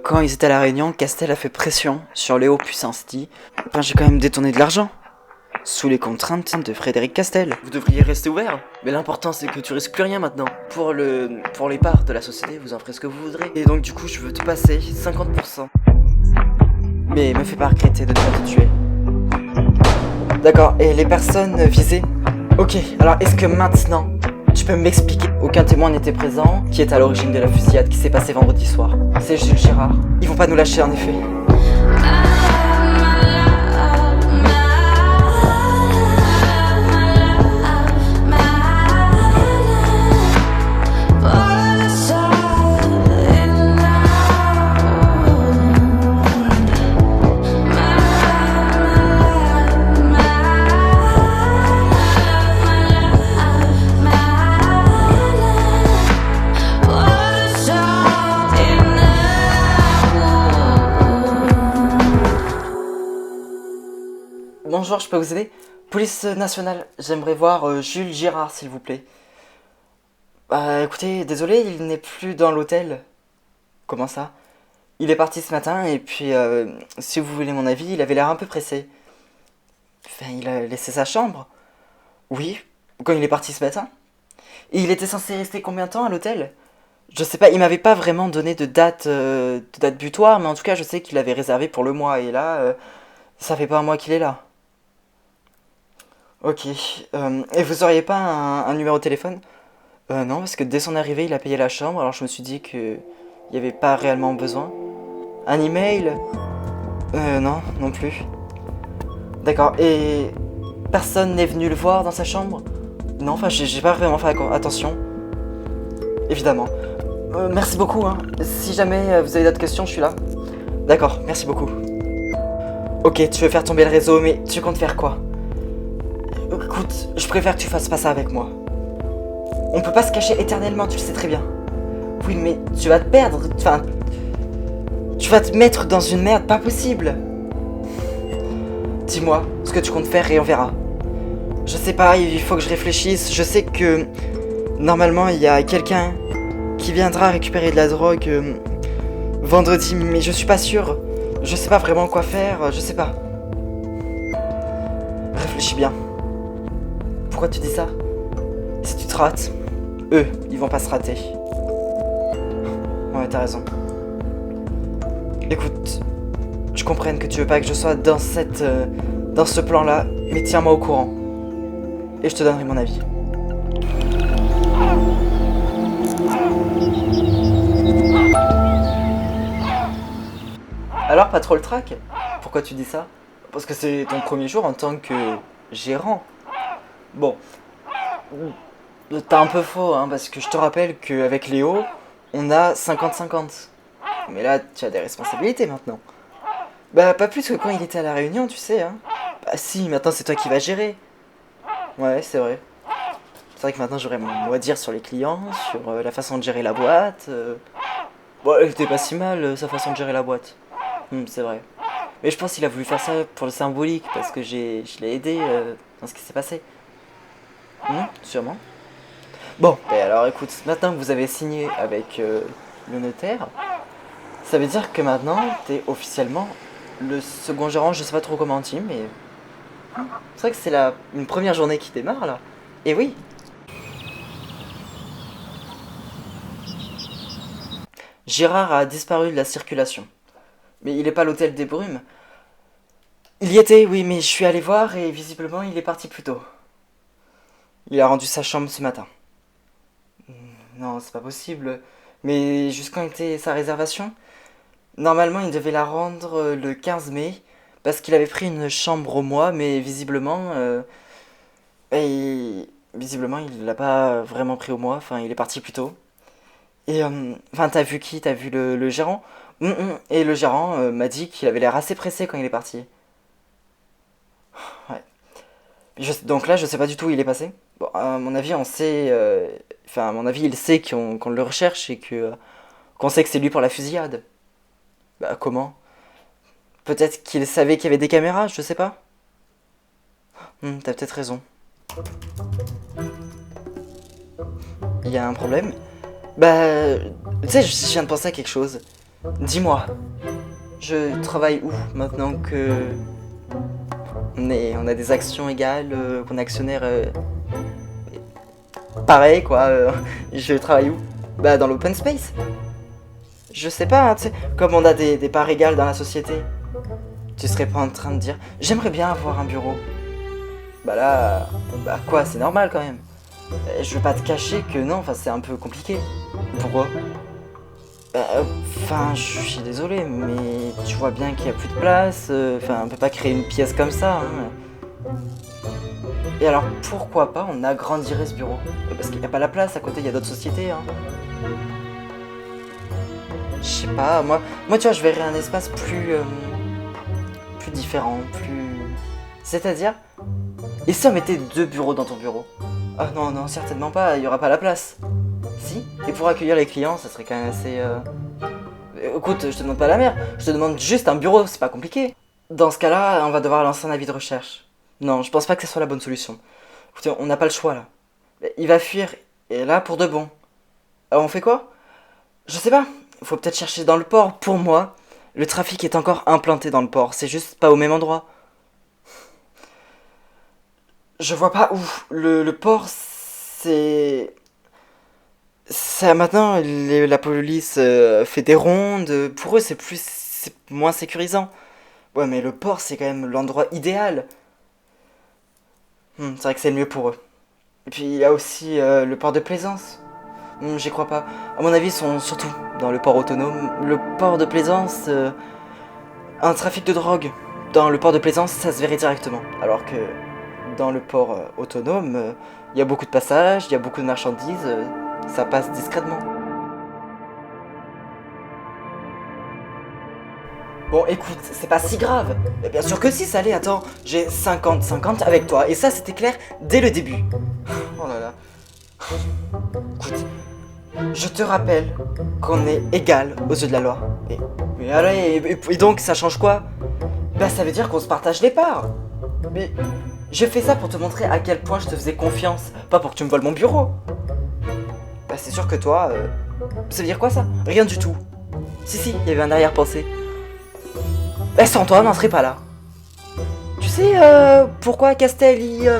Quand ils étaient à la Réunion, Castel a fait pression sur Léo Pucinsti. Enfin, j'ai quand même détourné de l'argent. Sous les contraintes de Frédéric Castel. Vous devriez rester ouvert. Mais l'important c'est que tu risques plus rien maintenant. Pour les parts de la société, vous en ferez ce que vous voudrez. Et donc du coup, je veux te passer 50%. Mais me fais pas regretter de devoir te tuer. D'accord, et les personnes visées? Ok, alors est-ce que maintenant, tu peux m'expliquer? Aucun témoin n'était présent. Qui est à l'origine de la fusillade qui s'est passée vendredi soir? C'est Jules Girard. Ils vont pas nous lâcher en effet. Bonjour, je peux vous aider? Police nationale, j'aimerais voir Jules Girard, s'il vous plaît. Écoutez, désolé, il n'est plus dans l'hôtel. Comment ça? Il est parti ce matin et puis, si vous voulez mon avis, il avait l'air un peu pressé. Enfin, il a laissé sa chambre. Oui, quand il est parti ce matin. Et il était censé rester combien de temps à l'hôtel? Je sais pas, il m'avait pas vraiment donné de date butoir, mais en tout cas, je sais qu'il avait réservé pour le mois. Et là, ça fait pas un mois qu'il est là. Ok. Et vous auriez pas un numéro de téléphone? Non, parce que dès son arrivée, il a payé la chambre, alors je me suis dit que il n'y avait pas réellement besoin. Un email? Non, non plus. D'accord, et personne n'est venu le voir dans sa chambre? Non, enfin, j'ai pas vraiment fait attention. Évidemment. Merci beaucoup, hein. Si jamais vous avez d'autres questions, je suis là. D'accord, merci beaucoup. Ok, tu veux faire tomber le réseau, mais tu comptes faire quoi? Écoute, je préfère que tu fasses pas ça avec moi. On peut pas se cacher éternellement, tu le sais très bien. Oui, mais tu vas te perdre, enfin... Tu vas te mettre dans une merde pas possible. Dis-moi ce que tu comptes faire et on verra. Je sais pas, il faut que je réfléchisse. Je sais que... Normalement, il y a quelqu'un qui viendra récupérer de la drogue vendredi, mais je suis pas sûr. Je sais pas vraiment quoi faire, je sais pas. Réfléchis bien. Pourquoi tu dis ça? Si tu te rates, eux, ils vont pas se rater. Ouais, t'as raison. Écoute, je comprends que tu veux pas que je sois dans ce plan-là, mais tiens-moi au courant. Et je te donnerai mon avis. Alors, pas trop le trac? Pourquoi tu dis ça? Parce que c'est ton premier jour en tant que gérant. Bon, t'as un peu faux, hein, parce que je te rappelle qu'avec Léo, on a 50-50. Mais là, tu as des responsabilités maintenant. Bah, pas plus que quand il était à la Réunion, tu sais, hein. Bah si, maintenant c'est toi qui vas gérer. Ouais, c'est vrai. C'est vrai que maintenant j'aurais mon mot à dire sur les clients, sur la façon de gérer la boîte. Bon, elle était pas si mal, sa façon de gérer la boîte. C'est vrai. Mais je pense qu'il a voulu faire ça pour le symbolique, parce que je l'ai aidé dans ce qui s'est passé. Sûrement. Bon, et alors écoute, maintenant que vous avez signé avec le notaire, ça veut dire que maintenant, t'es officiellement le second gérant, je sais pas trop comment on dit, mais... C'est vrai que c'est une première journée qui démarre, là. Et oui. Gérard a disparu de la circulation. Mais il est pas à l'hôtel des Brumes. Il y était, oui, mais je suis allé voir et visiblement il est parti plus tôt. Il a rendu sa chambre ce matin. Non, c'est pas possible. Mais jusqu'à quand était sa réservation? Normalement, il devait la rendre le 15 mai, parce qu'il avait pris une chambre au mois, mais visiblement, il l'a pas vraiment pris au mois, enfin, il est parti plus tôt. Et, enfin, t'as vu qui? T'as vu le gérant? Et le gérant m'a dit qu'il avait l'air assez pressé quand il est parti. Ouais. Donc là, je sais pas du tout où il est passé. Bon, à mon avis, on sait... Enfin, à mon avis, il sait qu'on le recherche et qu'on sait que c'est lui pour la fusillade. Bah, comment? Peut-être qu'il savait qu'il y avait des caméras, je sais pas. T'as peut-être raison. Il y a un problème? Bah, tu sais, je viens de penser à quelque chose. Dis-moi, je travaille où maintenant que on a des actions égales, qu'on est actionnaire pareil quoi. Je travaille où? Bah dans l'open space. Je sais pas, hein, tu sais, comme on a des parts égales dans la société. Tu serais pas en train de dire, j'aimerais bien avoir un bureau. Bah là, bah quoi, c'est normal quand même. Je veux pas te cacher que non, enfin c'est un peu compliqué. Pourquoi? Enfin, je suis désolé, mais tu vois bien qu'il y a plus de place. Enfin, on peut pas créer une pièce comme ça. Hein. Et alors, pourquoi pas on agrandirait ce bureau? Parce qu'il n'y a pas la place, à côté il y a d'autres sociétés. Hein. Je sais pas, moi tu vois, je verrais un espace plus différent, plus... C'est-à-dire, et si on mettait 2 bureaux dans ton bureau? Ah non, non, certainement pas, il y aura pas la place. Si? Et pour accueillir les clients, ça serait quand même assez... Écoute, je te demande pas la mer, je te demande juste un bureau, c'est pas compliqué. Dans ce cas-là, on va devoir lancer un avis de recherche. Non, je pense pas que ce soit la bonne solution. Écoutez, on n'a pas le choix là. Il va fuir, et là pour de bon. Alors on fait quoi? Je sais pas, faut peut-être chercher dans le port. Pour moi, le trafic est encore implanté dans le port, c'est juste pas au même endroit. Je vois pas où. Le port, c'est... Ça maintenant, la police fait des rondes. Pour eux, c'est moins sécurisant. Ouais, mais le port, c'est quand même l'endroit idéal. C'est vrai que c'est le mieux pour eux. Et puis il y a aussi le port de Plaisance. J'y crois pas. À mon avis, ils sont surtout dans le port autonome. Le port de Plaisance, un trafic de drogue. Dans le port de Plaisance, ça se verrait directement. Alors que dans le port autonome, il y a beaucoup de passages, il y a beaucoup de marchandises, ça passe discrètement. Bon, écoute, c'est pas si grave. Mais bien sûr que si, ça l'est. Attends, j'ai 50-50 avec toi. Et ça, c'était clair dès le début. Oh là là. Écoute, je te rappelle qu'on est égal aux yeux de la loi. Mais allez, et donc ça change quoi? Bah ça veut dire qu'on se partage les parts. Mais j'ai fait ça pour te montrer à quel point je te faisais confiance, pas pour que tu me voles mon bureau. Bah c'est sûr que toi, ça veut dire quoi ça? Rien du tout. Si, il y avait un arrière-pensée. Bah sans toi, on n'en serait pas là. Tu sais pourquoi Castel il...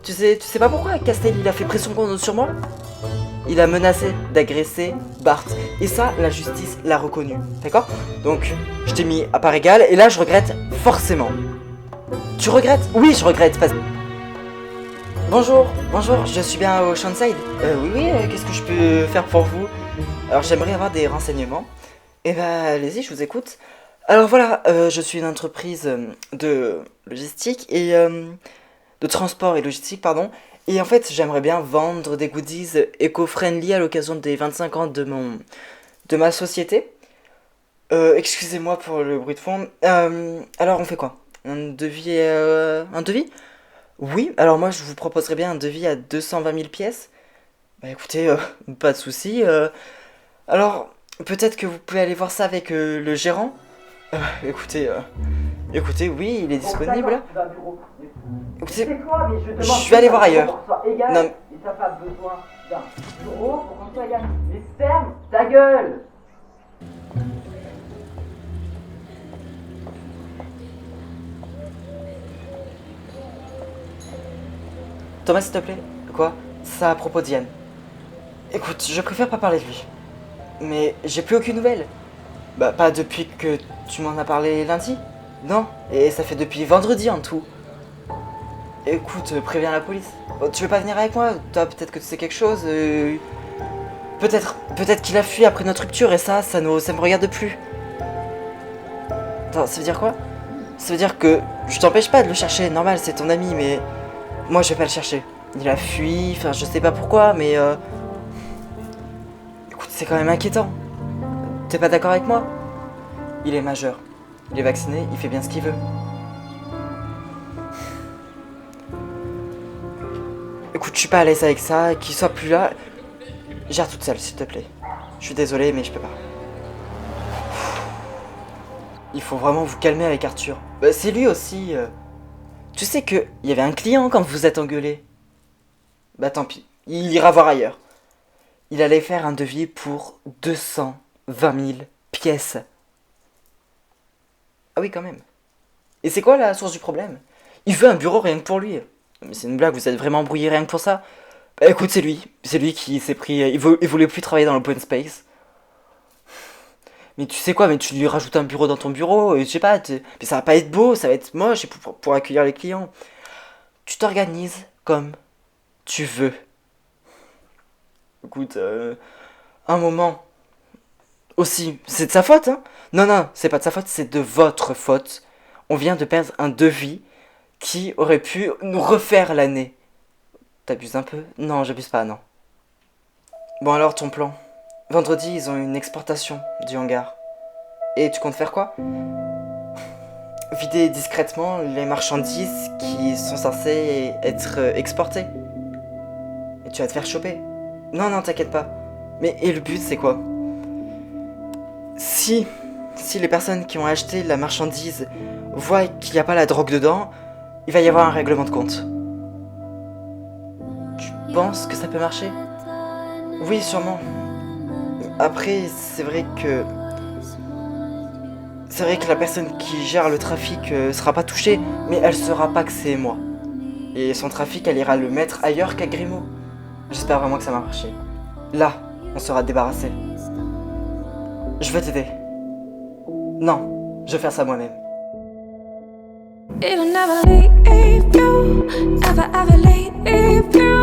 Tu sais pas pourquoi Castel il a fait pression sur moi? Il a menacé d'agresser Bart. Et ça, la justice l'a reconnu. D'accord? Donc, je t'ai mis à part égale, et là, je regrette forcément. Tu regrettes? Oui, je regrette. Bonjour, je suis bien au Shawnside. Oui, qu'est-ce que je peux faire pour vous? Alors, j'aimerais avoir des renseignements. Eh ben, allez-y, je vous écoute. Alors voilà, je suis une entreprise de logistique et... de transport et logistique, pardon. Et en fait, j'aimerais bien vendre des goodies éco-friendly à l'occasion des 25 ans de ma société. Excusez-moi pour le bruit de fond. Alors, on fait quoi? Un devis? Oui, alors moi, je vous proposerais bien un devis à 220 000 pièces. Bah écoutez, pas de souci. Alors, peut-être que vous pouvez aller voir ça avec le gérant. Euh, écoutez, euh, écoutez, oui, il est disponible. Écoutez, je vais aller voir ailleurs. Non, mais... Et t'as pas besoin d'un bureau pour qu'on soit égal. Mais ferme ta gueule! Thomas, s'il te plaît. Quoi? Ça à propos d'Yann. Écoute, je préfère pas parler de lui. Mais j'ai plus aucune nouvelle. Bah, pas depuis que tu m'en as parlé lundi. Non, et ça fait depuis vendredi en tout. Écoute, préviens la police. Oh, tu veux pas venir avec moi? Toi, peut-être que tu sais quelque chose. Peut-être qu'il a fui après notre rupture et ça me regarde plus. Attends, ça veut dire quoi? Ça veut dire que je t'empêche pas de le chercher, normal, c'est ton ami, mais moi je vais pas le chercher. Il a fui, enfin je sais pas pourquoi, mais écoute, c'est quand même inquiétant. T'es pas d'accord avec moi? Il est majeur, il est vacciné, il fait bien ce qu'il veut. Écoute, je suis pas à l'aise avec ça, qu'il soit plus là. Gère toute seule, s'il te plaît. Je suis désolé, mais je peux pas. Il faut vraiment vous calmer avec Arthur. Bah, c'est lui aussi. Tu sais que il y avait un client quand vous êtes engueulé. Bah tant pis, il ira voir ailleurs. Il allait faire un devis pour 200 20 000 pièces. Ah oui, quand même. Et c'est quoi la source du problème? Il veut un bureau rien que pour lui. Mais c'est une blague, vous êtes vraiment embrouillé rien que pour ça? Bah écoute, c'est lui. C'est lui qui s'est pris... il voulait plus travailler dans l'open space. Mais tu sais quoi, mais tu lui rajoutes un bureau dans ton bureau, et je sais pas, mais ça va pas être beau, ça va être moche et pour accueillir les clients. Tu t'organises comme tu veux. Écoute, un moment. Aussi, c'est de sa faute, hein? Non, non, c'est pas de sa faute, c'est de votre faute. On vient de perdre un devis qui aurait pu nous refaire l'année. T'abuses un peu? Non, j'abuse pas, non. Bon alors, ton plan. Vendredi, ils ont une exportation du hangar. Et tu comptes faire quoi? Vider discrètement les marchandises qui sont censées être exportées. Et tu vas te faire choper. Non, non, t'inquiète pas. Mais et le but, c'est quoi? Si les personnes qui ont acheté la marchandise voient qu'il n'y a pas la drogue dedans, il va y avoir un règlement de compte. Tu penses que ça peut marcher? Oui, sûrement. Après, c'est vrai que la personne qui gère le trafic sera pas touchée, mais elle saura pas que c'est moi. Et son trafic, elle ira le mettre ailleurs qu'à Grimaud. J'espère vraiment que ça va marcher. Là, on sera débarrassé. Je vais t'aider. Non, je vais faire ça moi-même. It'll never leave you, never ever leave you.